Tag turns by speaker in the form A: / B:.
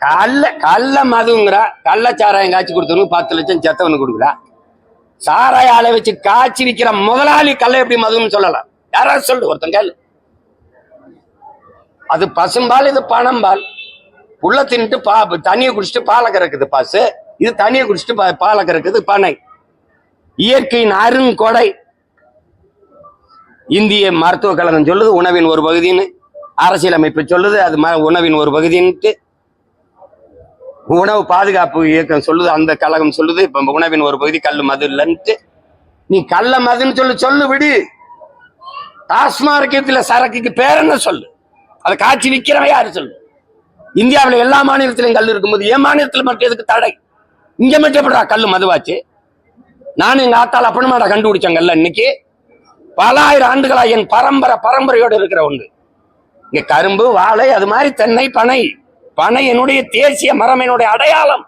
A: கள்ள மதுங்கிறா, கள்ளச்சாராயம் காய்ச்சி கொடுத்தவனுக்கு 10 லட்சம் செத்தவனுக்கு கொடுக்குறா. சாராய ஆலை வச்சு காய்ச்சி விற்கிற முதலாளி கள்ள எப்படி மதுன்னு சொல்லலாம்? யாராவது சொல்லு, ஒருத்தன் கேளு. அது பசும்பால், இது பணம்பால். உள்ள தின்ட்டு தண்ணியை குடிச்சிட்டு பாலை கறக்குது பசு, இது தண்ணியை குடிச்சிட்டு பாலை கறக்குது பனை. இயற்கையின் அருங்கொடை. இந்திய மருத்துவக் கழகம் சொல்லுது உணவின் ஒரு பகுதின்னு, அரசியலமைப்பு சொல்லுது அது உணவின் ஒரு பகுதின்ட்டு, உணவு பாதுகாப்பு இயக்கம் சொல்லுது, அந்த கழகம் சொல்லுது இப்ப உணவின் ஒரு பகுதி கல்லு மது இல்லைன்ட்டு. நீ கள்ள மதுன்னு சொல்லு விடு. டாஸ்மார்க்கெட்ல சரக்குக்கு பேர் என்ன சொல்லு? அதை காட்சி விற்கிறவன் யாரு சொல்லு? இந்தியாவில் எல்லா மாநிலத்திலும் கல் இருக்கும்போது என் மாநிலத்தில் மட்டும் எதுக்கு தடை? இங்க மட்டும் எப்படா கல்லு மதுவாச்சு? நானும் எங்க ஆத்தால அப்பனமாடா கண்டுபிடிச்சேன் கல்ல. இன்னைக்கு பல ஆயிரம் ஆண்டுகளா என் பரம்பரையோடு இருக்கிற ஒன்று. இங்க கரும்பு, வாழை, அது மாதிரி தென்னை, பனை. பனை என்னுடைய தேசிய மரம், என்னுடைய அடையாளம்.